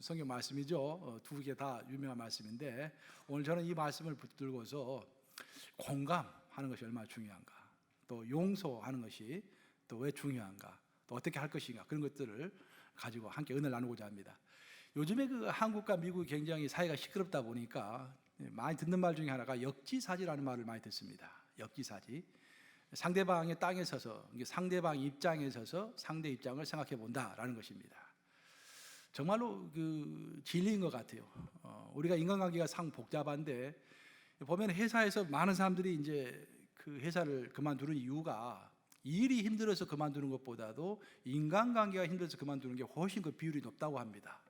성경 말씀이죠. 두 개 다 유명한 말씀인데 오늘 저는 이 말씀을 붙들고서 공감하는 것이 얼마나 중요한가, 또 용서하는 것이 또 왜 중요한가, 또 어떻게 할 것인가, 그런 것들을 가지고 함께 은혜를 나누고자 합니다. 요즘에 그 한국과 미국이 굉장히 사이가 시끄럽다 보니까 많이 듣는 말 중에 하나가 역지사지라는 말을 많이 듣습니다. 역지사지. 상대방의 땅에 서서, 상대방 입장에 서서 상대 입장을 생각해 본다라는 것입니다. 정말로 그 진리인 것 같아요. 우리가 인간관계가 상 복잡한데 보면 회사에서 많은 사람들이 이제 그 회사를 그만두는 이유가 일이 힘들어서 그만두는 것보다도 인간관계가 힘들어서 그만두는 게 훨씬 그 비율이 높다고 합니다.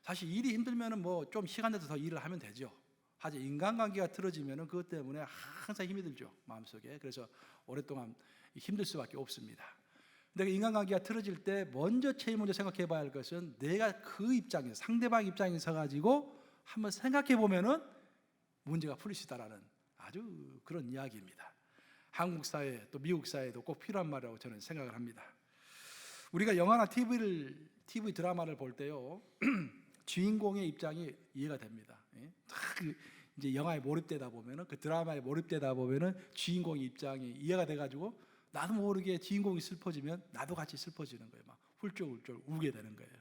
사실 일이 힘들면은 뭐 좀 시간 내서 더 일을 하면 되죠. 하지만 인간관계가 틀어지면은 그것 때문에 항상 힘이 들죠, 마음속에. 그래서 오랫동안 힘들 수밖에 없습니다. 근데 인간관계가 틀어질 때 제일 먼저 생각해 봐야 할 것은 내가 그 입장에서, 상대방 입장에 서 가지고 한번 생각해 보면은 문제가 풀릴 수 있다라는 아주 그런 이야기입니다. 한국 사회 또 미국 사회도 꼭 필요한 말이라고 저는 생각을 합니다. 우리가 영화나 TV 드라마를 볼 때요 주인공의 입장이 이해가 됩니다. 이제 영화에 몰입되다 보면은, 그 드라마에 몰입되다 보면은 주인공의 입장이 이해가 돼가지고 나도 모르게 주인공이 슬퍼지면 나도 같이 슬퍼지는 거예요. 막 훌쩍훌쩍 우게 되는 거예요.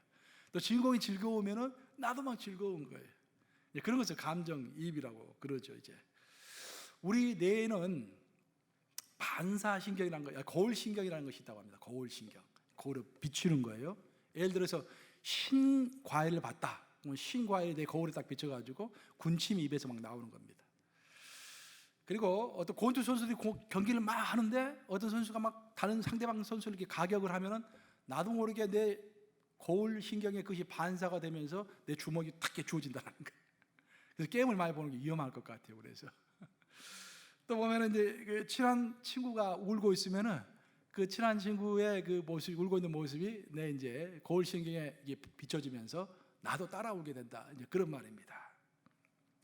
또 주인공이 즐거우면은 나도 막 즐거운 거예요. 그런 것을 감정이입이라고 그러죠. 이제 우리 뇌에는 반사신경이라는 거, 거울신경이라는 것이 있다고 합니다. 거울신경, 거울을 비추는 거예요. 예를 들어서 신 과일을 봤다. 신 과일에 내 거울에 딱 비춰가지고 군침이 입에서 막 나오는 겁니다. 그리고 어떤 권투 선수들이 경기를 막 하는데 어떤 선수가 막 다른 상대방 선수를 이렇게 가격을 하면은 나도 모르게 내 거울 신경에 그것이 반사가 되면서 내 주먹이 탁 주어진다는 거예요. 그래서 게임을 많이 보는 게 위험할 것 같아요. 그래서 또 보면은 이제 그 친한 친구가 울고 있으면은 그 친한 친구의 그 모습이, 울고 있는 모습이 내 이제 거울 신경에 비춰지면서 나도 따라 울게 된다. 이제 그런 말입니다.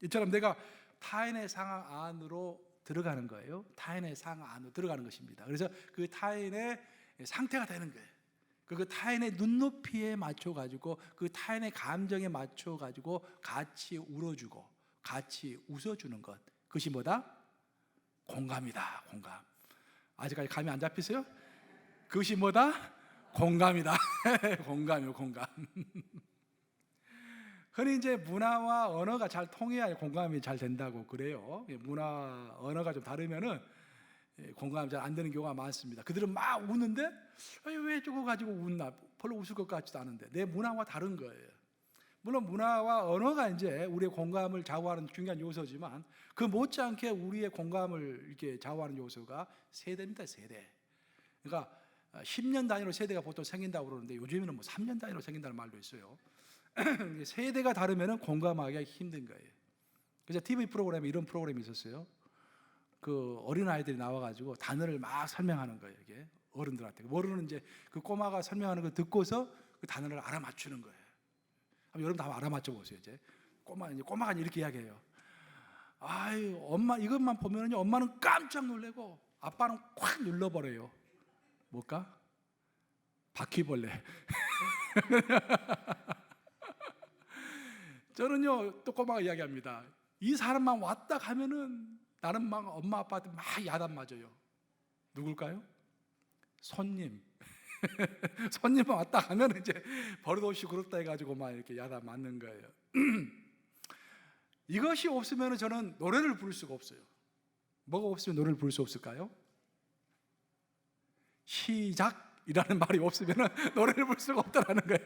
이처럼 내가 타인의 상황 안으로 들어가는 거예요. 타인의 상황 안으로 들어가는 것입니다. 그래서 그 타인의 상태가 되는 거예요. 그 타인의 눈높이에 맞춰 가지고, 그 타인의 감정에 맞춰 가지고 같이 울어주고 같이 웃어주는 것, 그것이 뭐다? 공감이다. 공감. 아직까지 감이 안 잡히세요? 그것이 뭐다? 공감이다. 공감이요, 공감. 흔히 이제 문화와 언어가 잘 통해야 공감이 잘 된다고 그래요. 문화, 언어가 좀 다르면은 공감이 잘 안 되는 경우가 많습니다. 그들은 막 웃는데 왜 저거 가지고 웃나? 별로 웃을 것 같지도 않은데. 내 문화와 다른 거예요. 물론 문화와 언어가 이제 우리의 공감을 좌우하는 중요한 요소지만 그 못지않게 우리의 공감을 이렇게 좌우하는 요소가 세대입니다. 세대. 그러니까 10년 단위로 세대가 보통 생긴다고 그러는데 요즘에는 뭐 3년 단위로 생긴다는 말도 있어요. 세대가 다르면 공감하기가 힘든 거예요. 그래서 TV 프로그램에 이런 프로그램이 있었어요. 그 어린아이들이 나와가지고 단어를 막 설명하는 거예요. 이게 어른들한테. 모르는 이제 그 꼬마가 설명하는 거 듣고서 그 단어를 알아맞추는 거예요. 여러분도 한번 알아맞혀 보세요. 이제 꼬마가 이렇게 이야기해요. 아유, 엄마 이것만 보면은요, 엄마는 깜짝 놀래고 아빠는 콱 눌러버려요. 뭘까? 바퀴벌레. 저는요, 또 꼬마가 이야기합니다. 이 사람만 왔다 가면은 나는 막 엄마 아빠한테 막 야단 맞아요. 누굴까요? 손님. 손님만 왔다 가면 이제 버릇없이 그렇다 해가지고 막 이렇게 야단 맞는 거예요. 이것이 없으면 저는 노래를 부를 수가 없어요. 뭐가 없으면 노래를 부를 수 없을까요? 시작이라는 말이 없으면 노래를 부를 수가 없다라는 거야.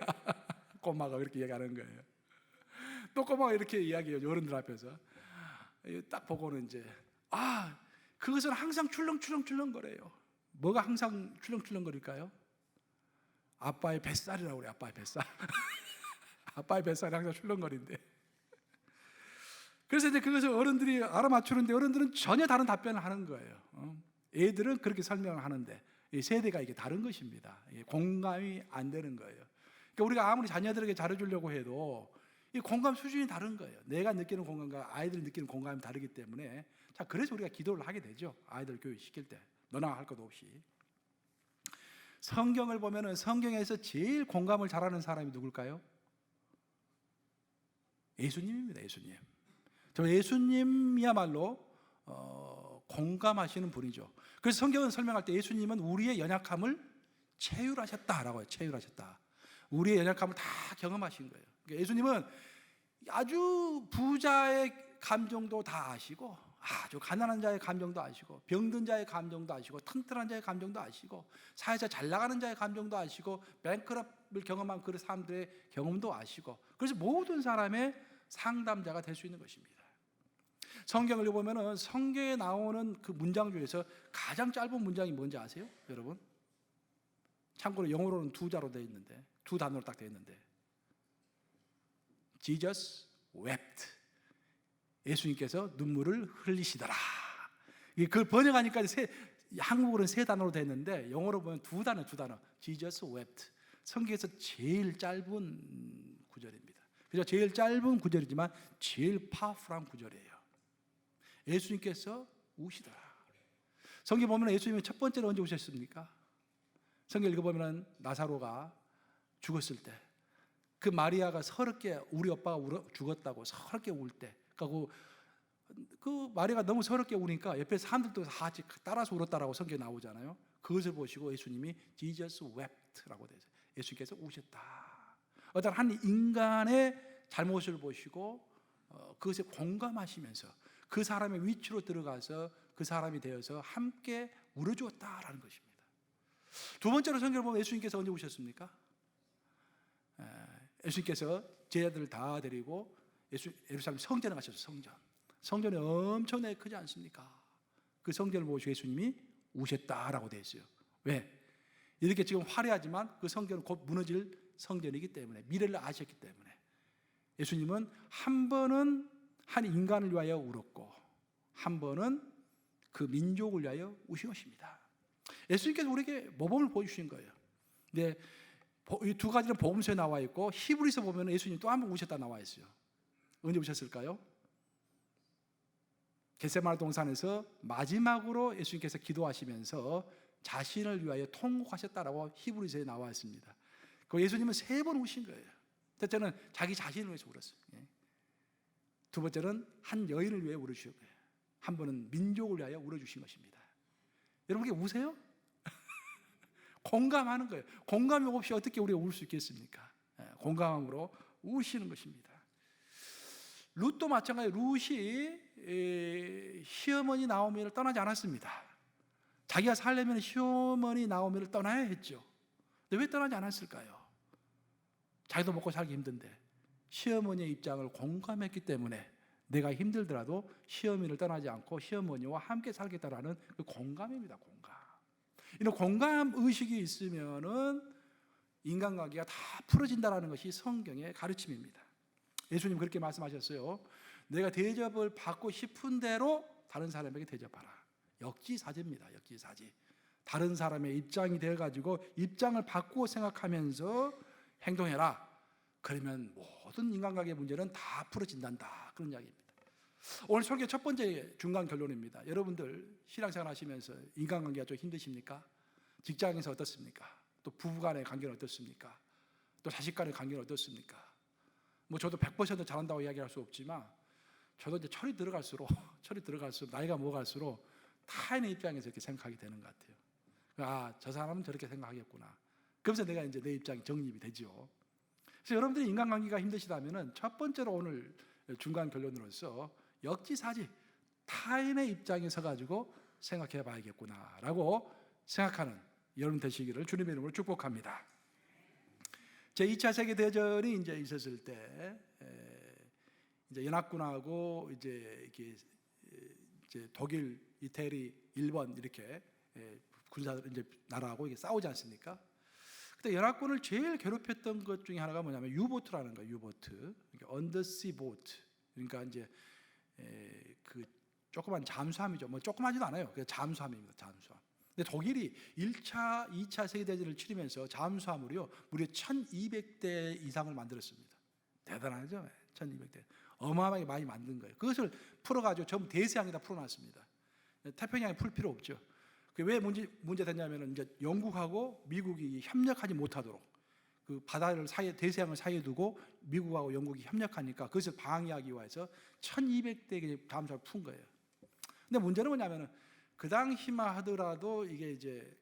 꼬마가 그렇게 얘기하는 거예요. 또 꼬마가 이렇게 이야기해요. 어른들 앞에서. 딱 보고는 이제 그것은 항상 출렁출렁 거려요. 뭐가 항상 출렁출렁거릴까요? 아빠의 뱃살이라고 그래요. 아빠의 뱃살. 아빠의 뱃살이 항상 출렁거린대. 그래서 이제 그것을 어른들이 알아맞추는데 어른들은 전혀 다른 답변을 하는 거예요. 애들은 그렇게 설명을 하는데 이 세대가 이게 다른 것입니다. 공감이 안 되는 거예요. 그러니까 우리가 아무리 자녀들에게 잘해주려고 해도 이 공감 수준이 다른 거예요. 내가 느끼는 공감과 아이들이 느끼는 공감이 다르기 때문에, 자, 그래서 우리가 기도를 하게 되죠. 아이들 교육시킬 때 너나 할 것 없이. 성경을 보면은 성경에서 제일 공감을 잘하는 사람이 누굴까요? 예수님입니다. 예수님. 저 예수님이야말로 공감하시는 분이죠. 그래서 성경은 설명할 때 예수님은 우리의 연약함을 체휼하셨다라고 해요. 체휼하셨다. 우리의 연약함을 다 경험하신 거예요. 그러니까 예수님은 아주 부자의 감정도 다 아시고, 아주 가난한 자의 감정도 아시고, 병든 자의 감정도 아시고, 튼튼한 자의 감정도 아시고, 사회에서 잘 나가는 자의 감정도 아시고, 뱅크럽을 경험한 그 사람들의 경험도 아시고, 그래서 모든 사람의 상담자가 될 수 있는 것입니다. 성경을 보면은 성경에 나오는 그 문장 중에서 가장 짧은 문장이 뭔지 아세요, 여러분? 참고로 영어로는 두 자로 되어 있는데, 두 단어로 딱 되어 있는데, Jesus wept. 예수님께서 눈물을 흘리시더라. 그걸 번역하니까 한국어로는 세 단어로 되어 있는데 영어로 보면 두 단어. Jesus wept. 성경에서 제일 짧은 구절입니다. 그래서 제일 짧은 구절이지만 제일 파워풀한 구절이에요. 예수님께서 우시더라. 성경 보면 예수님이 첫 번째로 언제 우셨습니까? 성경 읽어보면 나사로가 죽었을 때, 그 마리아가 서럽게 우리 오빠가 죽었다고 서럽게 울 때, 그 마리아가 너무 서럽게 우니까 옆에 사람들도 같이 따라서 울었다라고 성경에 나오잖아요. 그것을 보시고 예수님이 Jesus wept라고 되어 있어요. 예수님께서 우셨다. 어떤 한 인간의 잘못을 보시고 그것에 공감하시면서 그 사람의 위치로 들어가서 그 사람이 되어서 함께 울어주었다라는 것입니다. 두 번째로 성경을 보면 예수님께서 언제 우셨습니까? 예수님께서 제자들을 다 데리고 예루살렘 성전에 가셨어요. 성전이 엄청나게 크지 않습니까? 그 성전을 보시고 예수님이 우셨다라고 되어 있어요. 왜? 이렇게 지금 화려하지만 그 성전은 곧 무너질 성전이기 때문에, 미래를 아셨기 때문에 예수님은 한 번은 한 인간을 위하여 울었고 한 번은 그 민족을 위하여 우신 것입니다. 예수님께서 우리에게 모범을 보여주신 거예요. 근데 이 두 가지는 복음서에 나와 있고 히브리서 보면 예수님 또 한 번 우셨다 나와 있어요. 언제 우셨을까요? 겟세마네 동산에서 마지막으로 예수님께서 기도하시면서 자신을 위하여 통곡하셨다라고 히브리서에 나와 있습니다. 그 예수님은 세 번 우신 거예요. 첫째는 자기 자신을 위해서 울었어요. 두 번째는 한 여인을 위해 울어주신 거예요. 한 번은 민족을 위하여 울어주신 것입니다. 여러분 이게 우세요? 공감하는 거예요. 공감이 없이 어떻게 우리가 울 수 있겠습니까? 공감으로 우시는 것입니다. 룻도 마찬가지로 룻이 시어머니 나오미를 떠나지 않았습니다. 자기가 살려면 시어머니 나오미를 떠나야 했죠. 근데 왜 떠나지 않았을까요? 자기도 먹고 살기 힘든데 시어머니의 입장을 공감했기 때문에 내가 힘들더라도 시어머니를 떠나지 않고 시어머니와 함께 살겠다라는 그 공감입니다. 공감. 이런 공감 의식이 있으면은 인간관계가 다 풀어진다라는 것이 성경의 가르침입니다. 예수님 그렇게 말씀하셨어요. 내가 대접을 받고 싶은 대로 다른 사람에게 대접하라. 역지사지입니다. 역지사지. 다른 사람의 입장이 되어가지고 입장을 바꾸어 생각하면서 행동해라. 그러면 모든 인간관계 문제는 다 풀어진단다. 그런 이야기입니다. 오늘 설교 첫 번째 중간 결론입니다. 여러분들 신앙생활 하시면서 인간관계가 좀 힘드십니까? 직장에서 어떻습니까? 또 부부간의 관계는 어떻습니까? 또 자식 간의 관계는 어떻습니까? 저도 100% 잘한다고 이야기할 수 없지만 저도 이제 철이 들어갈수록 나이가 먹어갈수록 타인의 입장에서 이렇게 생각하게 되는 것 같아요. 저 사람은 저렇게 생각하겠구나. 그러면서 내가 이제 내 입장이 정립이 되죠. 그래서 여러분들이 인간관계가 힘드시다면은 첫 번째로 오늘 중간 결론으로서 역지사지, 타인의 입장에 서가지고 생각해 봐야겠구나라고 생각하는 여러분 되시기를 주님의 이름으로 축복합니다. 제2차 세계대전이 이제 있었을 때, 이제 연합군하고 이제 독일, 이태리, 일본 이렇게 군사들 이제 나라하고 이게 싸우지 않습니까? 그때 연합군을 제일 괴롭혔던 것 중에 하나가 뭐냐면 유보트라는 거예요. 유보트, 언더시 보트. 그러니까 이제 그 조그만 잠수함이죠. 조그마지도 않아요. 그 잠수함입니다. 잠수함. 근데 독일이 1차, 2차 세계대전을 치르면서 잠수함으로요 무려 1200대 이상을 만들었습니다. 대단하죠? 1200대. 어마어마하게 많이 만든 거예요. 그것을 풀어가지고 전부 대서양에다 풀어놨습니다. 태평양에 풀 필요 없죠. 그게 왜 문제 됐냐면 이제 영국하고 미국이 협력하지 못하도록 그 바다를 사이에 대서양을 사이에 두고 미국하고 영국이 협력하니까 그것을 방해하기 위해서 1200대 잠수함을 푼 거예요. 근데 문제는 뭐냐면은 그 당시만 하더라도 이게 이제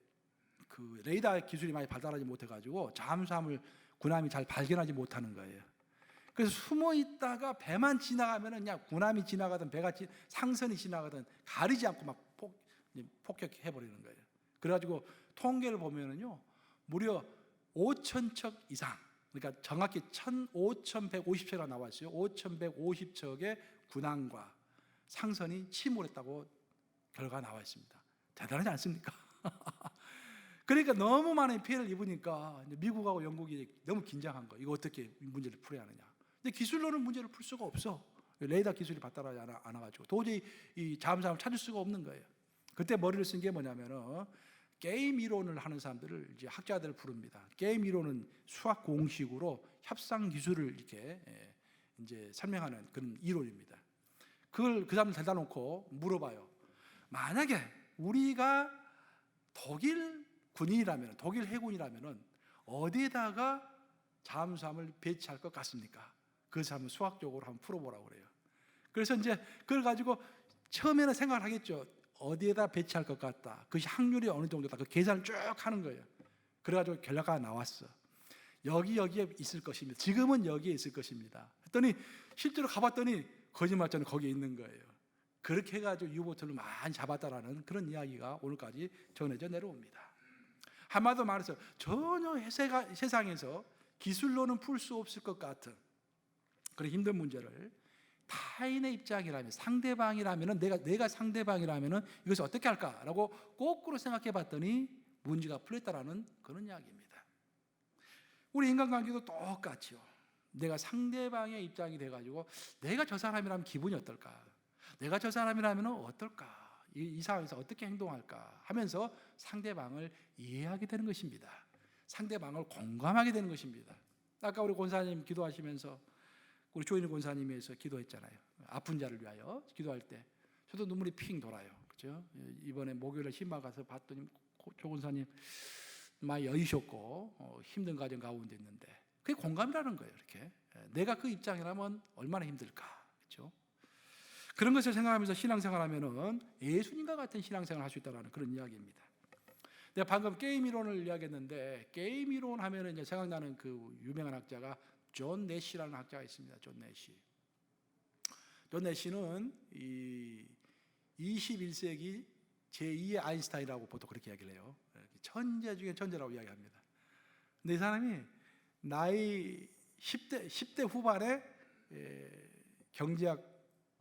그 레이더 기술이 많이 발달하지 못해가지고 잠수함을 군함이 잘 발견하지 못하는 거예요. 그래서 숨어 있다가 배만 지나가면은 그냥 군함이 지나가든 배가 상선이 지나가든 가리지 않고 막 폭격해 버리는 거예요. 그래가지고 통계를 보면은요 무려 5,000척 이상, 그러니까 정확히 5,150척이라고 나왔어요. 5,150척의 군함과 상선이 침몰했다고 결과가 나와 있습니다. 대단하지 않습니까? 그러니까 너무 많은 피해를 입으니까 미국하고 영국이 너무 긴장한 거예요. 이거 어떻게 문제를 풀어야 하느냐. 근데 기술로는 문제를 풀 수가 없어. 레이더 기술이 발달하지 않아가지고 도저히 이 잠수함을 찾을 수가 없는 거예요. 그때 머리를 쓴 게 뭐냐면은 게임 이론을 하는 사람들을 이제 학자들을 부릅니다. 게임 이론은 수학 공식으로 협상 기술을 이렇게 이제 설명하는 그런 이론입니다. 그걸 그 사람들 데려다 놓고 물어봐요. 만약에 우리가 독일 군인이라면, 독일 해군이라면 어디에다가 잠수함을 배치할 것 같습니까? 그래서 한번 수학적으로 한번 풀어보라고 그래요. 그래서 이제 그걸 가지고 처음에는 생각을 하겠죠. 어디에다 배치할 것 같다. 그것이 확률이 어느 정도다. 그 계산을 쭉 하는 거예요. 그래가지고 결과가 나왔어. 여기에 있을 것입니다. 지금은 여기에 있을 것입니다. 했더니 실제로 가봤더니 거짓말처럼 거기에 있는 거예요. 그렇게 해가지고 유보트를 많이 잡았다라는 그런 이야기가 오늘까지 전해져 내려옵니다. 한마디로 말해서 전혀 세상에서 기술로는 풀 수 없을 것 같은 그런 힘든 문제를 타인의 입장이라면, 상대방이라면, 내가 상대방이라면 이것을 어떻게 할까라고 거꾸로 생각해 봤더니 문제가 풀렸다라는 그런 이야기입니다. 우리 인간관계도 똑같죠. 내가 상대방의 입장이 돼가지고 내가 저 사람이라면 기분이 어떨까? 내가 저 사람이라면 어떨까? 이 상황에서 어떻게 행동할까? 하면서 상대방을 이해하게 되는 것입니다. 상대방을 공감하게 되는 것입니다. 아까 우리 권사님 기도하시면서 우리 조인희 권사님에서 기도했잖아요. 아픈 자를 위하여 기도할 때 저도 눈물이 핑 돌아요. 그렇죠? 이번에 목요일에 신방 가서 봤더니 조 권사님 많이 여의셨고 힘든 가정 가운데 있는데 그게 공감이라는 거예요. 이렇게 내가 그 입장이라면 얼마나 힘들까, 그렇죠? 그런 것을 생각하면서 신앙생활하면은 예수님과 같은 신앙생활을 할 수 있다는 그런 이야기입니다. 내가 방금 게임 이론을 이야기했는데 게임 이론 하면은 이제 생각나는 그 유명한 학자가 존 내시라는 학자가 있습니다. 존 내시. 존 내시는 이 21세기 제2의 아인슈타인이라고 보통 그렇게 이야기를 해요. 천재 중에 천재라고 이야기합니다. 근데 이 사람이 나이 10대 후반에 경제학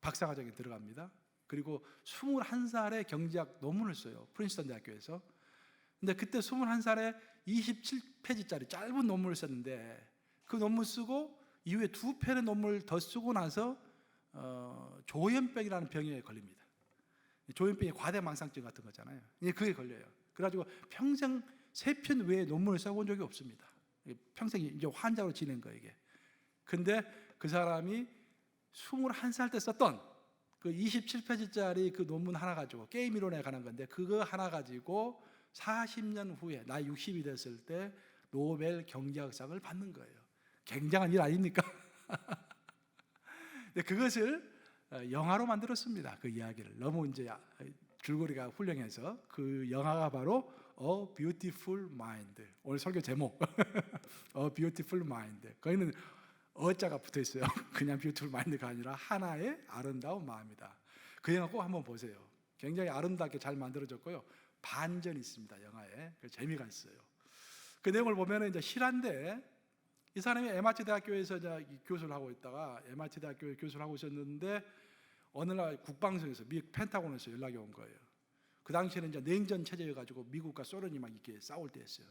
박사과정에 들어갑니다. 그리고 21살에 경제학 논문을 써요. 프린스턴 대학교에서. 근데 그때 21살에 27페이지짜리 짧은 논문을 썼는데 그 논문 쓰고 이후에 2편의 논문을 더 쓰고 나서 조현병이라는 병에 걸립니다. 조현병이 과대망상증 같은 거잖아요. 그게 걸려요. 그래가지고 평생 3편 외에 논문을 써본 적이 없습니다. 평생 이제 환자로 지낸 거예요, 이게. 근데 그 사람이 21살 때 썼던 그 27페이지짜리 그 논문 하나 가지고 게임 이론에 관한 건데 그거 하나 가지고 40년 후에 나이 60이 됐을 때 노벨 경제학상을 받는 거예요. 굉장한 일 아닙니까? 근데 그것을 영화로 만들었습니다. 그 이야기를 너무 이제 줄거리가 훌륭해서 그 영화가 바로 A Beautiful Mind. 오늘 설교 제목 A Beautiful Mind. 거기는 어자가 붙어 있어요. 그냥 Beautiful Mind가 아니라 하나의 아름다운 마음이다. 그 영화 꼭 한번 보세요. 굉장히 아름답게 잘 만들어졌고요. 반전이 있습니다. 영화에 재미가 있어요. 그 내용을 보면은 이제 실화인데 이 사람이 MIT 대학교에서 교수를 하고 있다가 MIT 대학교에 교수를 하고 있었는데 어느 날 국방성에서 미국 펜타곤에서 연락이 온 거예요. 그 당시에는 이제 냉전 체제여가지고 미국과 소련이 막 이렇게 싸울 때였어요.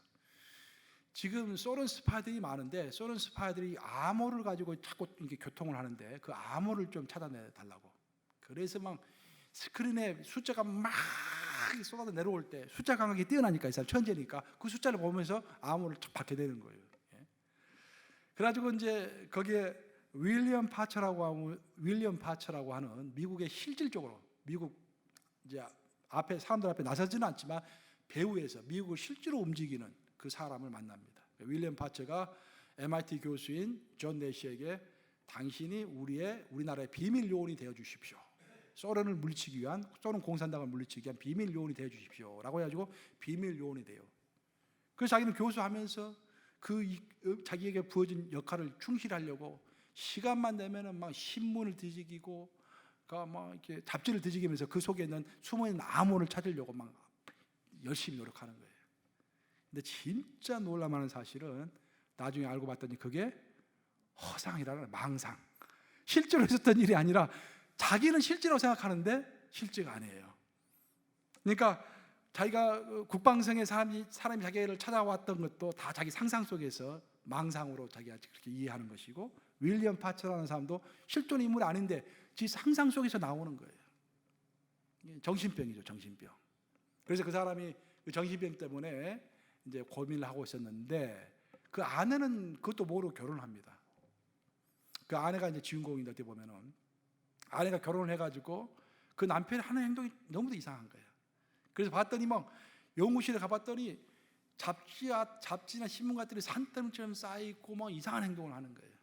지금 소련 스파이들이 많은데 소련 스파이들이 암호를 가지고 자꾸 이렇게 교통을 하는데 그 암호를 좀 찾아내 달라고. 그래서 막 스크린에 숫자가 막 쏟아져 내려올 때 숫자 감각이 뛰어나니까 이 사람 천재니까 그 숫자를 보면서 암호를 탁 받게 되는 거예요. 그래가지고 이제 거기에 윌리엄 파처라고 하는 미국의 실질적으로 미국 이제 앞에 사람들 앞에 나서지는 않지만 배후에서 미국을 실제로 움직이는 그 사람을 만납니다. 윌리엄 파처가 MIT 교수인 존 내시에게 당신이 우리나라의 비밀 요원이 되어 주십시오. 소련을 물리치기 위한, 소련 공산당을 물리치기 위한 비밀 요원이 되어 주십시오 라고 해가지고 비밀 요원이 돼요. 그래서 자기는 교수하면서 자기에게 부어진 역할을 충실하려고 시간만 되면은 막 신문을 뒤지기고 막 이렇게 잡지를 뒤지기면서 그 속에 있는 숨어있는 암호를 찾으려고 막 열심히 노력하는 거예요. 근데 진짜 놀랄만한 사실은 나중에 알고 봤더니 그게 허상이라는, 망상, 실제로 있었던 일이 아니라 자기는 실제라고 생각하는데 실제가 아니에요. 그러니까 자기가 국방성의 사람이 자기를 찾아왔던 것도 다 자기 상상 속에서 망상으로 자기가 그렇게 이해하는 것이고, 윌리엄 파처라는 사람도 실존 인물이 아닌데 지 상상 속에서 나오는 거예요. 정신병이죠, 정신병. 그래서 그 사람이 그 정신병 때문에 이제 고민을 하고 있었는데, 그 아내는 그것도 모르고 결혼을 합니다. 그 아내가 이제 주인공인데, 어떻게 보면은 아내가 결혼을 해가지고 그 남편이 하는 행동이 너무도 이상한 거예요. 그래서 봤더니 막 연구실에 가봤더니 잡지나 신문 같은 게 산더미처럼 쌓이고 막 이상한 행동을 하는 거예요.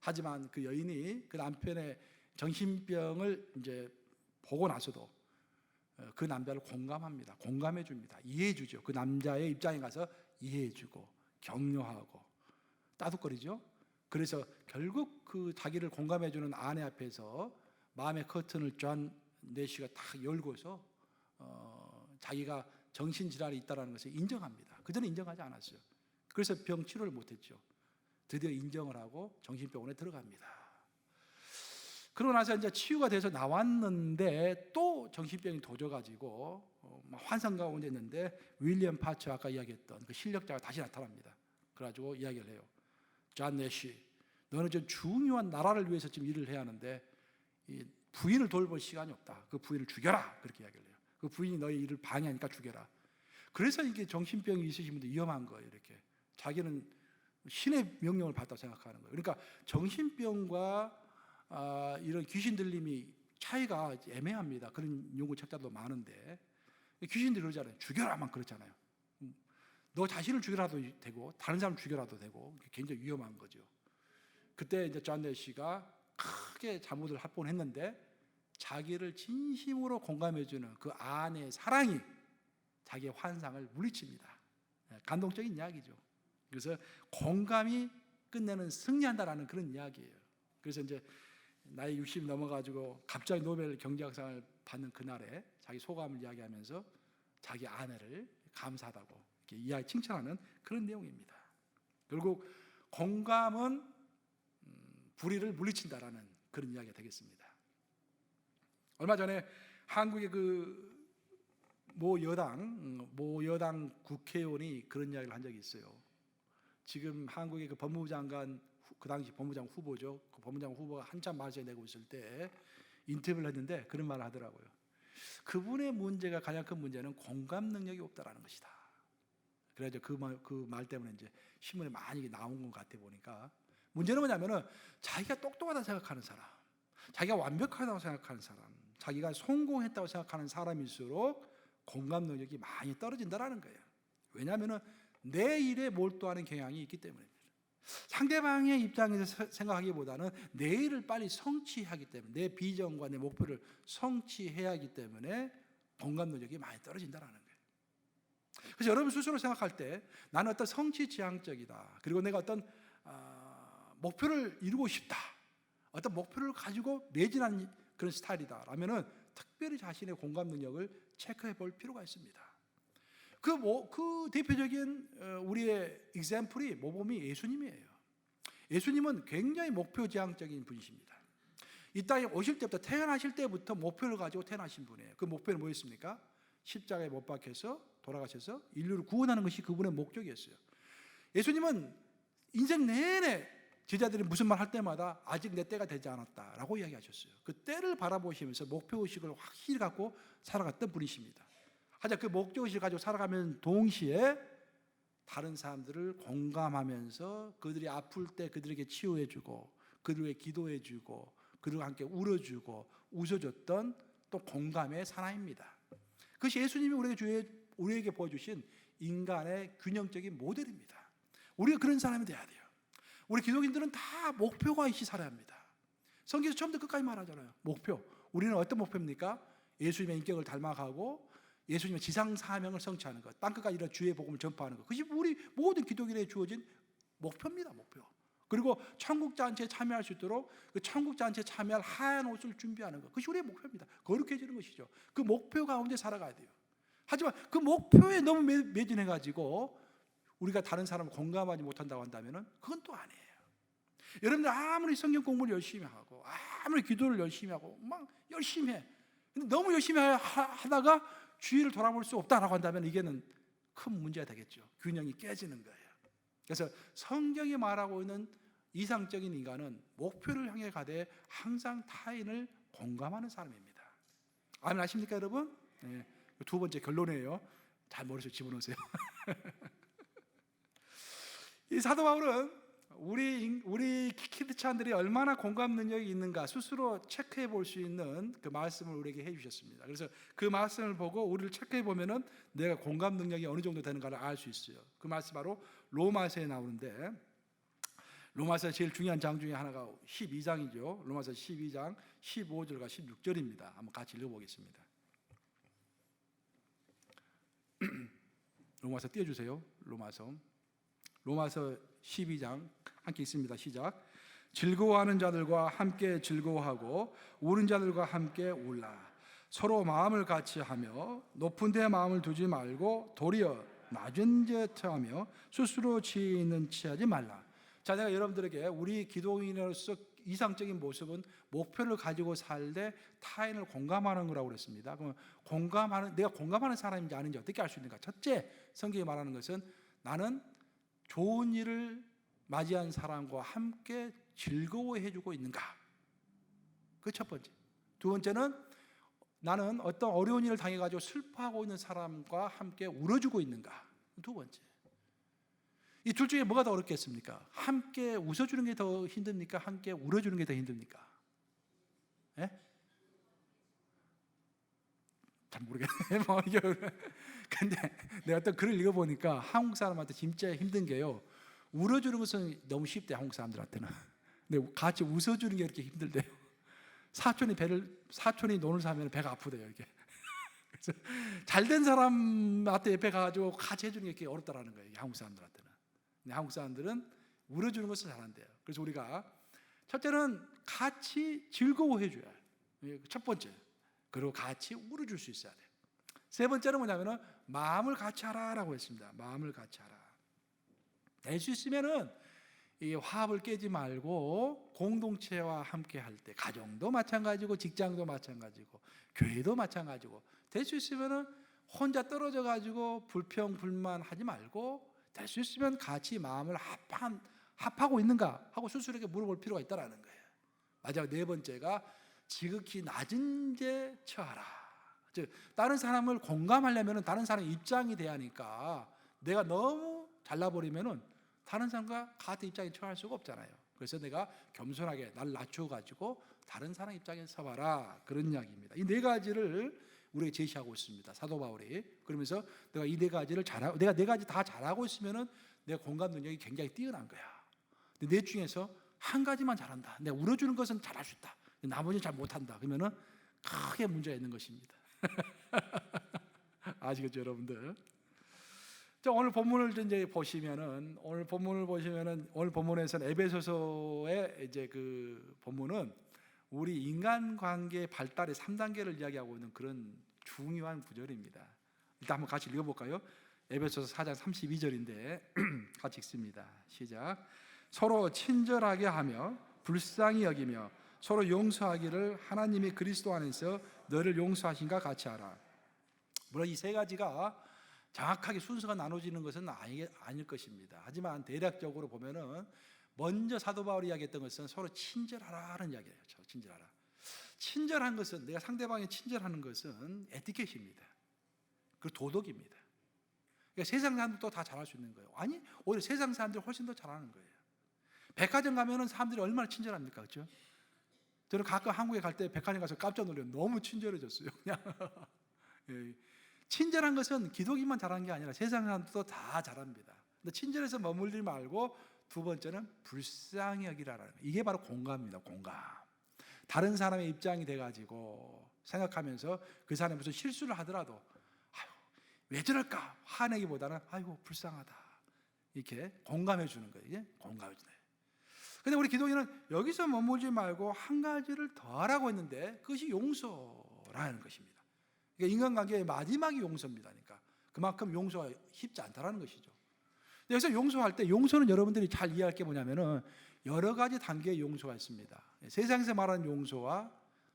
하지만 그 여인이 그 남편의 정신병을 이제 보고 나서도 그 남자를 공감합니다. 공감해 줍니다. 이해해 주죠. 그 남자의 입장에 가서 이해해 주고 격려하고 따뜻거리죠. 그래서 결국 그 자기를 공감해 주는 아내 앞에서 마음의 커튼을 존 내시가 딱 열고서 자기가 정신질환이 있다는 것을 인정합니다. 그전에 인정하지 않았어요. 그래서 병 치료를 못했죠. 드디어 인정을 하고 정신병원에 들어갑니다. 그러고 나서 이제 치유가 돼서 나왔는데 또 정신병이 도져가지고 환상 가운데 있는데, 윌리엄 파처 아까 이야기했던 그 실력자가 다시 나타납니다. 그래가지고 이야기를 해요. 존 내시, 너는 좀 중요한 나라를 위해서 지금 일을 해야 하는데 이 부인을 돌볼 시간이 없다. 그 부인을 죽여라. 그렇게 이야기를 해요. 그 부인이 너의 일을 방해하니까 죽여라. 그래서 이게 정신병이 있으신 분들 위험한 거예요. 이렇게 자기는 신의 명령을 받다고 생각하는 거예요. 그러니까 정신병과 이런 귀신 들림이 차이가 애매합니다. 그런 연구 책자도 많은데, 귀신들이 그러잖아요. 죽여라만 그렇잖아요. 너 자신을 죽여라도 되고 다른 사람 죽여라도 되고, 굉장히 위험한 거죠. 그때 이제 존 내시가 크게 잘못을 할 뻔했는데 자기를 진심으로 공감해주는 그 아내의 사랑이 자기의 환상을 물리칩니다. 감동적인 이야기죠. 그래서 공감이 끝내는 승리한다라는 그런 이야기예요. 그래서 이제 나이 60 넘어가지고 갑자기 노벨 경제학상을 받는 그날에 자기 소감을 이야기하면서 자기 아내를 감사하다고 이렇게 칭찬하는 그런 내용입니다. 결국 공감은 불의를 물리친다라는 그런 이야기가 되겠습니다. 얼마 전에 한국의 그 모 여당 국회의원이 그런 이야기를 한 적이 있어요. 지금 한국의 그 법무부 장관, 그 당시 법무장 후보죠. 그 법무장 후보가 한참 말세 내고 있을 때 인터뷰를 했는데 그런 말을 하더라고요. 그분의 문제가, 가장 큰 문제는 공감 능력이 없다라는 것이다. 그래서 그 말 때문에 이제 신문에 많이 나온 것 같아 보니까, 문제는 뭐냐면은 자기가 똑똑하다고 생각하는 사람, 자기가 완벽하다고 생각하는 사람, 자기가 성공했다고 생각하는 사람일수록 공감 능력이 많이 떨어진다라는 거예요. 왜냐하면은 내 일에 몰두하는 경향이 있기 때문입니다. 상대방의 입장에서 생각하기보다는 내 일을 빨리 성취하기 때문에, 내 비전과 내 목표를 성취해야 하기 때문에 공감 능력이 많이 떨어진다라는 거예요. 그래서 여러분 스스로 생각할 때 나는 어떤 성취지향적이다, 그리고 내가 어떤 목표를 이루고 싶다, 어떤 목표를 가지고 매진한 그런 스타일이다 라면은 특별히 자신의 공감 능력을 체크해 볼 필요가 있습니다. 그 대표적인 우리의 example이 모범이 예수님이에요. 예수님은 굉장히 목표지향적인 분이십니다. 이 땅에 오실 때부터, 태어나실 때부터 목표를 가지고 태어나신 분이에요. 그 목표는 뭐였습니까? 십자가에 못 박혀서 돌아가셔서 인류를 구원하는 것이 그분의 목적이었어요. 예수님은 인생 내내 제자들이 무슨 말 할 때마다 아직 내 때가 되지 않았다라고 이야기하셨어요. 그 때를 바라보시면서 목표의식을 확실히 갖고 살아갔던 분이십니다. 하여튼 그 목적의식을 가지고 살아가면 동시에 다른 사람들을 공감하면서 그들이 아플 때 그들에게 치유해주고, 그들에게 기도해주고, 그들과 함께 울어주고 웃어줬던 또 공감의 사나이입니다. 그것이 예수님이 우리에게 보여주신 인간의 균형적인 모델입니다. 우리가 그런 사람이 돼야 돼요. 우리 기독인들은 다 목표가 있이 살아야 합니다. 성경에서 처음부터 끝까지 말하잖아요. 목표. 우리는 어떤 목표입니까? 예수님의 인격을 닮아가고 예수님의 지상 사명을 성취하는 것, 땅끝까지 이런 주의 복음을 전파하는 것. 그것이 우리 모든 기독인에게 주어진 목표입니다. 목표. 그리고 천국 잔치에 참여할 수 있도록 그 천국 잔치에 참여할 하얀 옷을 준비하는 것. 그것이 우리의 목표입니다. 거룩해지는 것이죠. 그 목표 가운데 살아가야 돼요. 하지만 그 목표에 너무 매진해가지고 우리가 다른 사람을 공감하지 못한다고 한다면 그건 또 아니에요. 여러분들 아무리 성경 공부를 열심히 하고 아무리 기도를 열심히 하고 막 열심히 해. 근데 너무 열심히 하다가 주위를 돌아볼 수 없다라고 한다면 이게는 큰 문제가 되겠죠. 균형이 깨지는 거예요. 그래서 성경이 말하고 있는 이상적인 인간은 목표를 향해 가되 항상 타인을 공감하는 사람입니다. 아멘 하십니까 여러분? 네. 두 번째 결론이에요. 잘 머릿속에 집어넣으세요. 이 사도 바울은 우리 크리스찬들이 얼마나 공감 능력이 있는가 스스로 체크해 볼 수 있는 그 말씀을 우리에게 해주셨습니다. 그래서 그 말씀을 보고 우리를 체크해 보면은 내가 공감 능력이 어느 정도 되는가를 알 수 있어요. 그 말씀 바로 로마서에 나오는데, 로마서 제일 중요한 장 중에 하나가 12장이죠. 로마서 12장 15절과 16절입니다. 한번 같이 읽어보겠습니다. 로마서 띄워주세요. 로마서 12장 함께 읽습니다. 시작. 즐거워하는 자들과 함께 즐거워하고 우는 자들과 함께 울라. 서로 마음을 같이 하며 높은 데 마음을 두지 말고 도리어 낮은 데 처하며 스스로 지혜 있는 취하지 말라. 자, 내가 여러분들에게 우리 기독인으로서 이상적인 모습은 목표를 가지고 살되 타인을 공감하는 거라고 그랬습니다. 그럼 내가 공감하는 사람인지 아닌지 어떻게 알 수 있는가? 첫째, 성경이 말하는 것은 나는 좋은 일을 맞이한 사람과 함께 즐거워해주고 있는가? 그 첫 번째. 두 번째는 나는 어떤 어려운 일을 당해가지고 슬퍼하고 있는 사람과 함께 울어주고 있는가? 두 번째. 이 둘 중에 뭐가 더 어렵겠습니까? 함께 웃어주는 게 더 힘듭니까? 함께 울어주는 게 더 힘듭니까? 예? 잘 모르겠네. 근데 내가 또 글을 읽어보니까 한국 사람한테 진짜 힘든 게요, 울어주는 것은 너무 쉽대, 한국 사람들한테는. 근데 같이 웃어주는 게 이렇게 힘들대요. 사촌이 돈을 사면 배가 아프대요, 이게. 그래서 잘된 사람한테 옆에 가가지고 같이 해주는 게 이렇게 어렵다라는 거예요, 한국 사람들한테는. 근데 한국 사람들은 울어주는 것을 잘한대요. 그래서 우리가 첫째는 같이 즐거워해줘야 해요. 첫 번째. 그리고 같이 울어줄 수 있어야 돼요. 세 번째는 뭐냐면은 마음을 같이 하라라고 했습니다. 마음을 같이 하라. 될 수 있으면은 이 화합을 깨지 말고 공동체와 함께 할 때, 가정도 마찬가지고 직장도 마찬가지고 교회도 마찬가지고, 될 수 있으면은 혼자 떨어져 가지고 불평 불만하지 말고 될 수 있으면 같이 마음을 합하고 있는가 하고 스스로에게 물어볼 필요가 있다라는 거예요. 마지막 네 번째가 지극히 낮은 데 처하라. 즉 다른 사람을 공감하려면 다른 사람 입장이 돼야 하니까 내가 너무 잘나버리면은 다른 사람과 같은 입장에 처할 수가 없잖아요. 그래서 내가 겸손하게 날 낮춰가지고 다른 사람 입장에 서봐라, 그런 이야기입니다. 이 네 가지를 우리에게 제시하고 있습니다, 사도 바울이. 그러면서 내가 이 네 가지를 내가 네 가지 다 잘하고 있으면은 내가 공감 능력이 굉장히 뛰어난 거야. 근데 네 중에서 한 가지만 잘한다, 내가 울어주는 것은 잘할 수 있다, 나머지는 잘 못한다, 그러면은 크게 문제가 있는 것입니다. 아시겠죠, 여러분들? 자, 오늘 본문을 이제 보시면은 오늘 본문에서는 에베소서의 이제 그 본문은 우리 인간관계 발달의 3단계를 이야기하고 있는 그런 중요한 구절입니다. 일단 한번 같이 읽어볼까요? 에베소서 4장 32절인데 같이 읽습니다. 시작. 서로 친절하게 하며 불쌍히 여기며 서로 용서하기를 하나님이 그리스도 안에서 너를 용서하신가 같이 하라. 물론 이 세 가지가 정확하게 순서가 나눠지는 것은 아닐 것입니다. 하지만 대략적으로 보면은 먼저 사도 바울이 이야기했던 것은 서로 친절하라는 이야기예요. 친절하라. 친절한 것은, 내가 상대방에 친절하는 것은 에티켓입니다. 그리고 도덕입니다. 그러니까 세상 사람들도 다 잘할 수 있는 거예요. 아니, 오히려 세상 사람들이 훨씬 더 잘하는 거예요. 백화점 가면은 사람들이 얼마나 친절합니까, 그렇죠? 저는 가끔 한국에 갈 때 백화점 가서 깜짝 놀라요. 너무 친절해졌어요, 그냥. 예. 친절한 것은 기독인만 잘하는 게 아니라 세상 사람들도 다 잘합니다. 근데 친절해서 머물지 말고 두 번째는 불쌍히 여기라는 거예요. 이게 바로 공감입니다. 공감. 다른 사람의 입장이 돼가지고 생각하면서 그 사람이 무슨 실수를 하더라도 아유, 왜 저럴까 화내기보다는 아이고 불쌍하다 이렇게 공감해 주는 거예요. 이게 공감해 주네. 근데 우리 기독인은 여기서 머물지 말고 한 가지를 더 하라고 했는데 그것이 용서라는 것입니다. 그러니까 인간관계의 마지막이 용서입니다. 그러니까 그만큼 용서가 쉽지 않다라는 것이죠. 여기서 용서할 때 용서는 여러분들이 잘 이해할 게 뭐냐면은 여러 가지 단계의 용서가 있습니다. 세상에서 말하는 용서와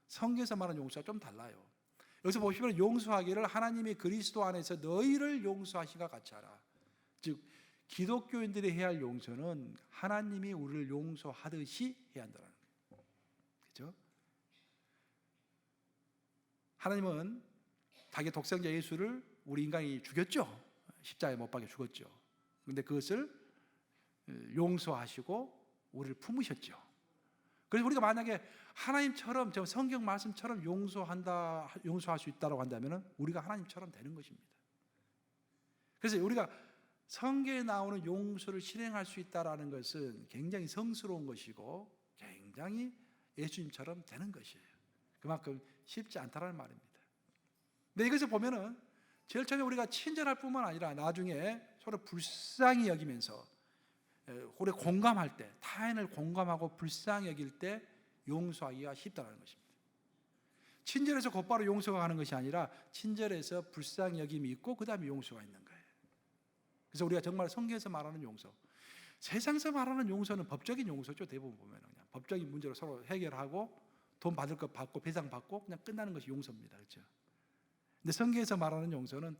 성경에서 말하는 용서가 좀 달라요. 여기서 보시면 용서하기를 하나님이 그리스도 안에서 너희를 용서하시가 같이 하라. 즉 기독교인들이 해야 할 용서는 하나님이 우리를 용서하듯이 해야 한다는 거예요. 그렇죠? 하나님은 자기 독생자 예수를 우리 인간이 죽였죠. 십자가에 못 박혀 죽었죠. 그런데 그것을 용서하시고 우리를 품으셨죠. 그래서 우리가 만약에 하나님처럼 저 성경 말씀처럼 용서할 수 있다고 한다면 우리가 하나님처럼 되는 것입니다. 그래서 우리가 성경에 나오는 용서를 실행할 수 있다는 것은 굉장히 성스러운 것이고 굉장히 예수님처럼 되는 것이에요. 그만큼 쉽지 않다는 말입니다. 근데 이것을 보면은 제일 처음에 우리가 친절할 뿐만 아니라 나중에 서로 불쌍히 여기면서 우리 공감할 때, 타인을 공감하고 불쌍히 여길 때 용서하기가 쉽다는 것입니다. 친절해서 곧바로 용서가 가는 것이 아니라 친절해서 불쌍히 여김이 있고 그 다음에 용서가 있는 거예요. 그래서 우리가 정말 성경에서 말하는 용서, 세상에서 말하는 용서는 법적인 용서죠. 대부분 보면 그냥 법적인 문제로 서로 해결하고 돈 받을 것 받고 배상 받고 그냥 끝나는 것이 용서입니다. 그렇죠? 근데 성경에서 말하는 용서는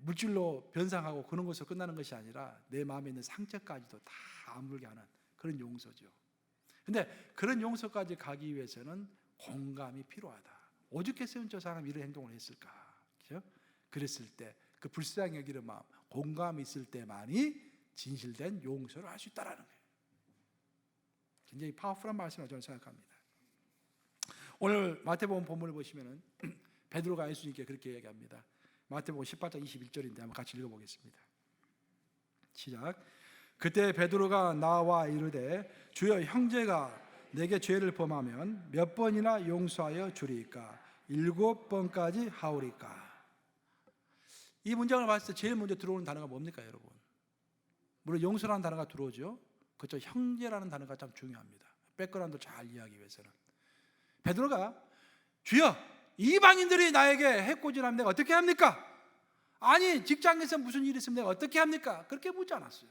물질로 변상하고 그런 것으로 끝나는 것이 아니라 내 마음에 있는 상처까지도 다 아물게 하는 그런 용서죠. 근데 그런 용서까지 가기 위해서는 공감이 필요하다. 오죽했으면 저 사람이 이런 행동을 했을까? 그렇죠? 그랬을 때 그 불쌍히 여기는 마음, 공감이 있을 때만이 진실된 용서를 할 수 있다는 거예요. 굉장히 파워풀한 말씀이라고 저는 생각합니다. 오늘 마태복음 본문을 보시면은 베드로가 예수님께 그렇게 얘기합니다. 마태복음 18장 21절인데 한번 같이 읽어보겠습니다. 시작. 그때 베드로가 나와 이르되 주여 형제가 내게 죄를 범하면 몇 번이나 용서하여 주리이까? 7번까지 하오리까? 이 문장을 봤을 때 제일 먼저 들어오는 단어가 뭡니까 여러분? 물론 용서라는 단어가 들어오죠. 그렇죠. 형제라는 단어가 참 중요합니다. 백그라운드 잘 이해하기 위해서는. 베드로가 주여 이방인들이 나에게 해코지하면 내가 어떻게 합니까? 아니 직장에서 무슨 일이 있으면 내가 어떻게 합니까? 그렇게 묻지 않았어요.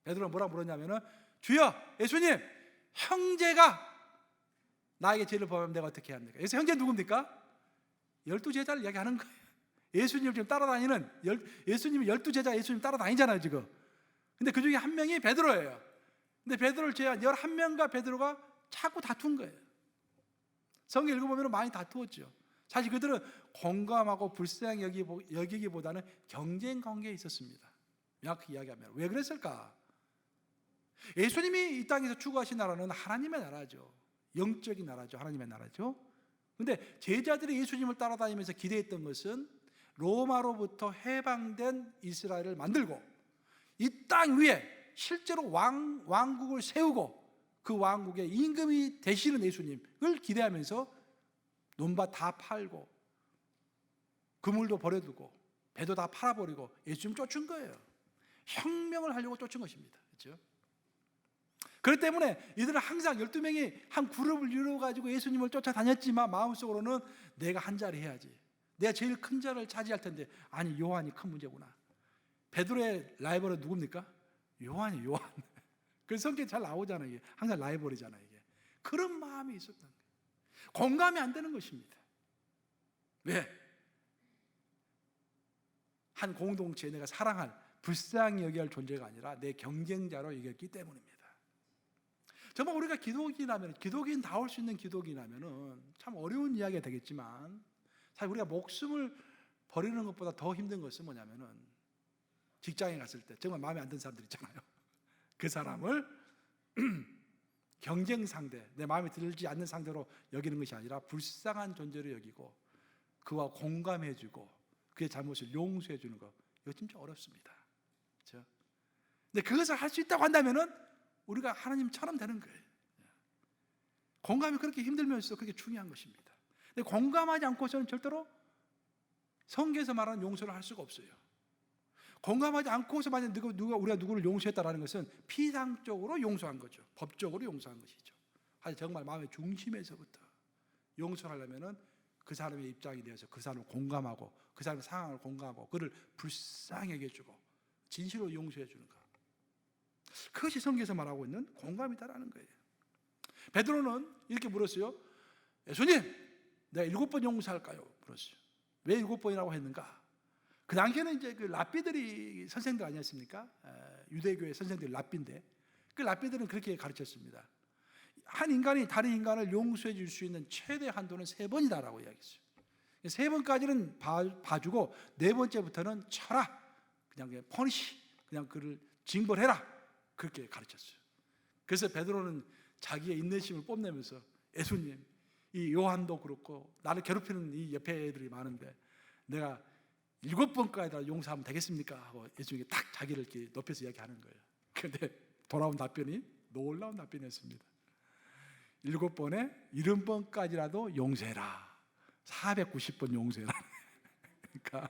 베드로가 뭐라 물었냐면은 주여 예수님 형제가 나에게 죄를 범하면 내가 어떻게 합니까? 여기서 형제 누굽니까? 12제자를 이야기하는 거예요. 예수님을 지금 따라다니는 예수님이 12제자 예수님 따라다니잖아요 지금. 근데 그 중에 한 명이 베드로예요. 근데 베드로를 제외한 11명과 베드로가 자꾸 다툰 거예요. 성경 읽어보면 많이 다투었죠. 사실 그들은 공감하고 불쌍히 여기기보다는 경쟁 관계에 있었습니다. 명확히 이야기하면 왜 그랬을까? 예수님이 이 땅에서 추구하신 나라는 하나님의 나라죠. 영적인 나라죠. 하나님의 나라죠. 근데 제자들이 예수님을 따라다니면서 기대했던 것은 로마로부터 해방된 이스라엘을 만들고 이 땅 위에 실제로 왕국을 세우고 그 왕국의 임금이 되시는 예수님을 기대하면서 논밭 다 팔고 그물도 버려두고 배도 다 팔아버리고 예수님 쫓은 거예요. 혁명을 하려고 쫓은 것입니다. 그렇죠? 그렇기 때문에 이들은 항상 12명이 한 그룹을 이루어가지고 예수님을 쫓아다녔지만 마음속으로는 내가 한 자리 해야지. 내가 제일 큰 자를 차지할 텐데 아니 요한이 큰 문제구나. 베드로의 라이벌은 누굽니까? 요한이 요한. 그래서 성경에 잘 나오잖아요. 이게. 항상 라이벌이잖아요. 이게. 그런 마음이 있었던 거예요. 공감이 안 되는 것입니다. 왜? 한 공동체에 내가 사랑할 불쌍히 여겨야 할 존재가 아니라 내 경쟁자로 여겼기 때문입니다. 정말 우리가 기독인다울 수 있는 기독인이라면 참 어려운 이야기가 되겠지만 사실 우리가 목숨을 버리는 것보다 더 힘든 것은 뭐냐면은 직장에 갔을 때 정말 마음에 안 드는 사람들 있잖아요. 그 사람을 경쟁 상대, 내 마음에 들지 않는 상대로 여기는 것이 아니라 불쌍한 존재로 여기고 그와 공감해주고 그의 잘못을 용서해주는 것, 이거 진짜 어렵습니다. 그렇죠? 근데 그것을 할 수 있다고 한다면은 우리가 하나님처럼 되는 거예요. 공감이 그렇게 힘들면서 그렇게 중요한 것입니다. 근데 공감하지 않고서는 절대로 성경에서 말하는 용서를 할 수가 없어요. 공감하지 않고서 만약 우리가 누구를 용서했다라는 것은 피상적으로 용서한 거죠. 법적으로 용서한 것이죠. 하여튼 정말 마음의 중심에서부터 용서를 하려면은 그 사람의 입장이 되어서 그 사람을 공감하고 그 사람의 상황을 공감하고 그를 불쌍하게 해주고 진실로 용서해 주는 것. 그것이 성경에서 말하고 있는 공감이다라는 거예요. 베드로는 이렇게 물었어요. 예수님, 내가 7번 용서할까요? 물었어요. 왜 7번이라고 했는가? 그 당시에는 이제 그 랍비들이 선생들 아니었습니까? 유대교의 선생들이 랍비인데 그 랍비들은 그렇게 가르쳤습니다. 한 인간이 다른 인간을 용서해 줄 수 있는 최대 한도는 3번이다라고 이야기했어요. 3번까지는 봐주고 4번째부터는 쳐라, 그냥 퍼니시, 그냥 그를 징벌해라, 그렇게 가르쳤어요. 그래서 베드로는 자기의 인내심을 뽐내면서 예수님, 이 요한도 그렇고 나를 괴롭히는 이 옆에 애들이 많은데 내가 7번까지 용서하면 되겠습니까? 하고 예수님이 딱 자기를 이렇게 높여서 이야기하는 거예요. 그런데 돌아온 답변이 놀라운 답변이었습니다. 7번에 70번까지라도 용서해라. 490번 용서해라. 그러니까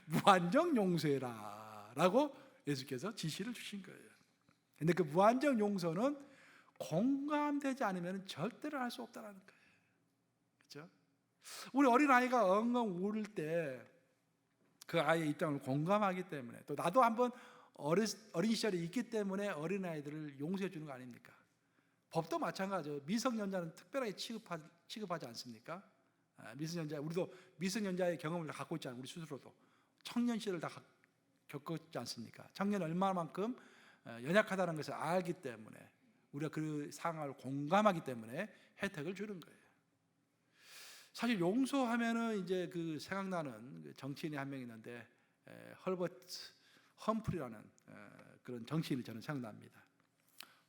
무한정 용서해라 라고 예수께서 지시를 주신 거예요. 근데 그 무한정 용서는 공감되지 않으면 절대로 할 수 없다는 거예요. 그렇죠? 우리 어린아이가 엉엉 울을 때 그 아이의 입장을 공감하기 때문에, 또 나도 한번 어린 시절에 있기 때문에 어린아이들을 용서해 주는 거 아닙니까? 법도 마찬가지죠. 미성년자는 특별하게 취급하지 않습니까? 미성년자, 우리도 미성년자의 경험을 갖고 있잖아요. 우리 스스로도 청년 시절을 다 겪었지 않습니까? 청년이 얼마만큼 연약하다는 것을 알기 때문에 우리가 그 상황을 공감하기 때문에 혜택을 주는 거예요. 사실 용서하면은 이제 그 생각나는 그 정치인이 한 명 있는데 허버트 험프리라는 그런 정치인이 저는 생각납니다.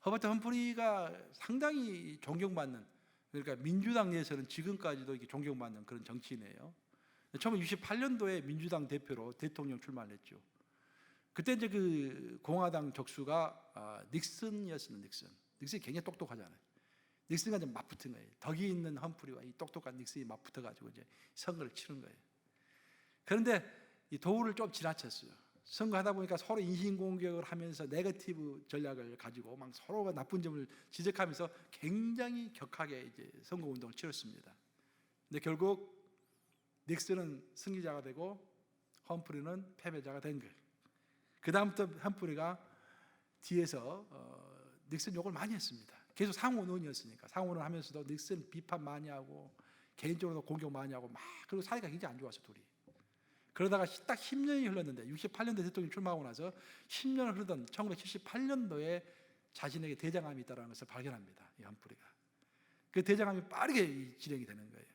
허버트 험프리가 상당히 존경받는, 그러니까 민주당 내에서는 지금까지도 이렇게 존경받는 그런 정치인이에요. 1968년도에 민주당 대표로 대통령 출마를 했죠. 그때 이제 그 공화당 적수가 닉슨이었습니다. 닉슨이 굉장히 똑똑하잖아요. 닉슨과 좀 맞붙은 거예요. 덕이 있는 험프리와 이 똑똑한 닉슨이 맞붙어가지고 이제 선거를 치른 거예요. 그런데 이 도구를 좀 지나쳤어요. 선거하다 보니까 서로 인신공격을 하면서 네거티브 전략을 가지고 막 서로가 나쁜 점을 지적하면서 굉장히 격하게 이제 선거운동을 치렀습니다. 근데 결국 닉슨은 승리자가 되고 험프리는 패배자가 된 거예요. 그 다음부터 험프리가 뒤에서 닉슨 욕을 많이 했습니다. 계속 상호논이었으니까 상호논 하면서도 닉슨 비판 많이 하고 개인적으로도 공격 많이 하고 막, 그리고 사이가 굉장히 안 좋았어 둘이. 그러다가 딱 10년이 흘렀는데 68년도 대통령 출마하고 나서 10년을 흐르던 1978년도에 자신에게 대장암이 있다는 것을 발견합니다. 이 험프리가. 그 대장암이 빠르게 진행이 되는 거예요.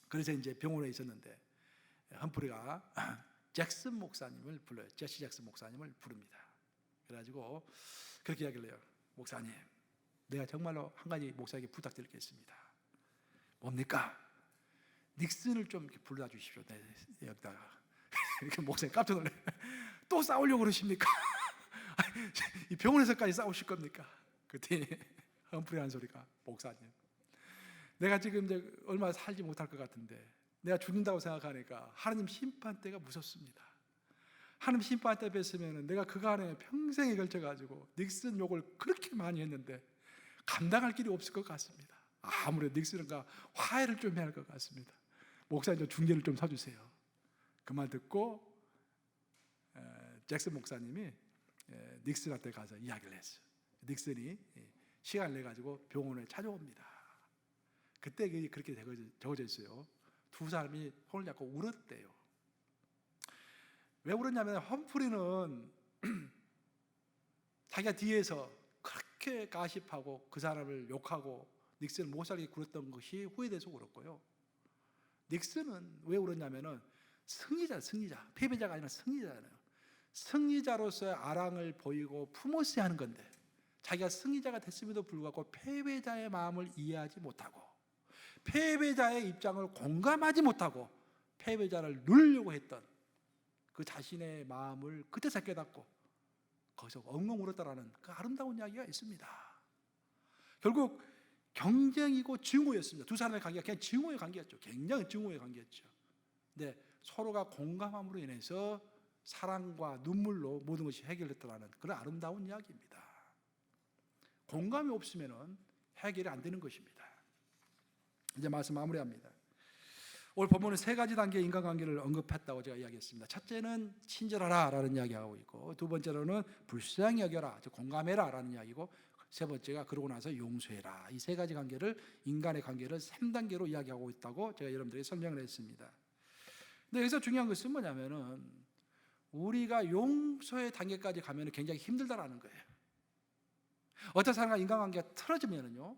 그래서 이제 병원에 있었는데 험프리가 잭슨 목사님을 불러요. 제시 잭슨 목사님을 부릅니다. 그래가지고 그렇게 이야기를 해요. 목사님, 내가 정말로 한 가지 목사에게 부탁드릴 게 있습니다. 뭡니까? 닉슨을 좀 이렇게 불러다 주십시오. 네, 여기다가. 이렇게 목사님 깜짝 놀래. 또 싸우려고 그러십니까? 이 병원에서까지 싸우실 겁니까? 그때 험프리 한 소리가, 목사님, 내가 지금 이제 얼마 살지 못할 것 같은데 내가 죽는다고 생각하니까 하나님 심판 때가 무섭습니다. 하나님 심판 때 뵀으면 내가 그간에 평생에 걸쳐가지고 닉슨 욕을 그렇게 많이 했는데 감당할 길이 없을 것 같습니다. 아무래도 닉슨과 화해를 좀 해야 할 것 같습니다. 목사님 중재를 좀 서주세요. 그 말 듣고 잭슨 목사님이 닉슨한테 가서 이야기를 했어요. 닉슨이 시간을 내가지고 병원에 찾아옵니다. 그때 그렇게 적어져 있어요. 두 사람이 손을 잡고 울었대요. 왜 울었냐면 험프리는 자기가 뒤에서 그렇게 가십하고 그 사람을 욕하고 닉슨을 못 살게 굴었던 것이 후회돼서 울었고요. 닉슨은 왜 울었냐면은 승리자, 패배자가 아니라 승리자잖아요. 승리자로서의 아랑을 보이고 품었어야 하는 건데 자기가 승리자가 됐음에도 불구하고 패배자의 마음을 이해하지 못하고 패배자의 입장을 공감하지 못하고 패배자를 누르려고 했던 그 자신의 마음을 그때서 깨닫고 거기서 엉엉 울었다라는 그 아름다운 이야기가 있습니다. 결국 경쟁이고 증오였습니다. 두 사람의 관계가 그냥 증오의 관계였죠. 굉장히 증오의 관계였죠. 근데 서로가 공감함으로 인해서 사랑과 눈물로 모든 것이 해결됐다는 그런 아름다운 이야기입니다. 공감이 없으면 해결이 안 되는 것입니다. 이제 말씀 마무리합니다. 오늘 본문은 세 가지 단계의 인간관계를 언급했다고 제가 이야기했습니다. 첫째는 친절하라 라는 이야기하고 있고, 두 번째로는 불쌍히 여겨라, 공감해라 라는 이야기고, 세 번째가 그러고 나서 용서해라. 이 세 가지 관계를, 인간의 관계를 3단계로 이야기하고 있다고 제가 여러분들에게 설명을 했습니다. 근데 여기서 중요한 것은 뭐냐면은 우리가 용서의 단계까지 가면 굉장히 힘들다라는 거예요. 어떤 사람과 인간관계가 틀어지면은요,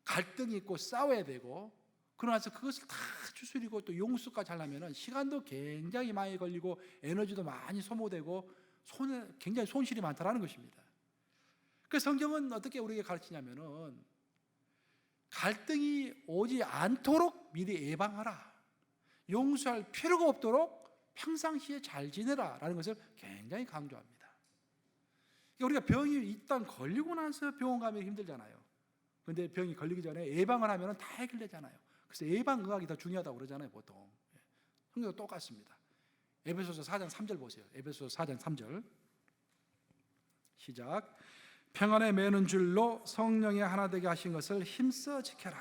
갈등이 있고 싸워야 되고, 그러나서 그것을 다 추스리고 또 용서까지 하려면 시간도 굉장히 많이 걸리고 에너지도 많이 소모되고 굉장히 손실이 많다라는 것입니다. 그래서 성경은 어떻게 우리에게 가르치냐면은 갈등이 오지 않도록 미리 예방하라, 용서할 필요가 없도록 평상시에 잘 지내라 라는 것을 굉장히 강조합니다. 우리가 병이 일단 걸리고 나서 병원 가면 힘들잖아요. 그런데 병이 걸리기 전에 예방을 하면 다 해결되잖아요. 그래서 예방의학이 더 중요하다고 그러잖아요, 보통. 성경도 똑같습니다. 에베소서 4장 3절 보세요. 에베소서 4장 3절 시작. 평안에 매는 줄로 성령의 하나 되게 하신 것을 힘써 지켜라.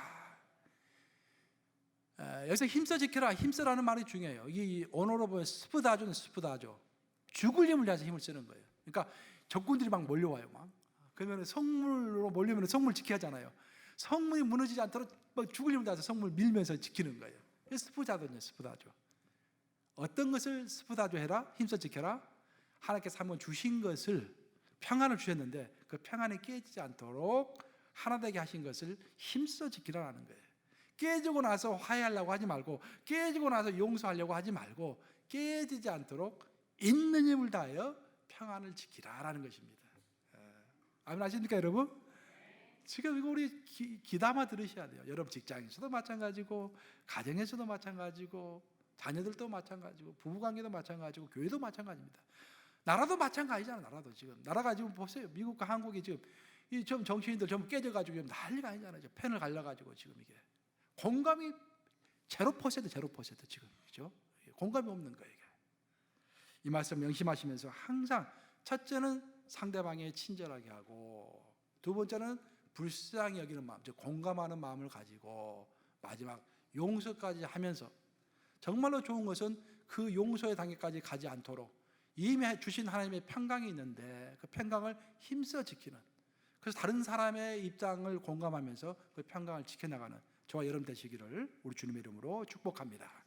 여기서 힘써 지켜라, 힘써라는 말이 중요해요. 이 언어로 보면 스프다조는 스프다조, 죽을 힘을 다해서 힘을 쓰는 거예요. 그러니까 적군들이 막 몰려와요. 막 그러면 성물로 몰리면 성물 지켜야 하잖아요. 성물이 무너지지 않도록 막 죽을 힘을 다해서 성물 밀면서 지키는 거예요. 스프다조냐, 스프다조. 어떤 것을 스프다조 해라, 힘써 지켜라? 하나님께서 한번 주신 것을, 평안을 주셨는데 그 평안이 깨지지 않도록 하나 되게 하신 것을 힘써 지키라는 거예요. 깨지고 나서 화해하려고 하지 말고, 깨지고 나서 용서하려고 하지 말고, 깨지지 않도록 있는 힘을 다하여 평안을 지키라라는 것입니다. 아멘 하십니까, 여러분? 지금 이거 우리 귀담아 들으셔야 돼요. 여러분 직장에서도 마찬가지고, 가정에서도 마찬가지고, 자녀들도 마찬가지고, 부부관계도 마찬가지고, 교회도 마찬가지입니다. 나라도 마찬가지잖아요. 나라도 지금 나라가 지금 보세요. 미국과 한국이 지금 이 좀 정치인들 좀 깨져가지고 난리가 아니잖아요. 펜을 갈라가지고 지금 이게 공감이 0% 지금, 그죠? 공감이 없는 거예요. 이게. 이 말씀 명심하시면서 항상 첫째는 상대방에 친절하게 하고, 두 번째는 불쌍히 여기는 마음, 즉 공감하는 마음을 가지고, 마지막 용서까지 하면서, 정말로 좋은 것은 그 용서의 단계까지 가지 않도록 이미 주신 하나님의 평강이 있는데 그 평강을 힘써 지키는, 그래서 다른 사람의 입장을 공감하면서 그 평강을 지켜나가는 저와 여러분 되시기를 우리 주님의 이름으로 축복합니다.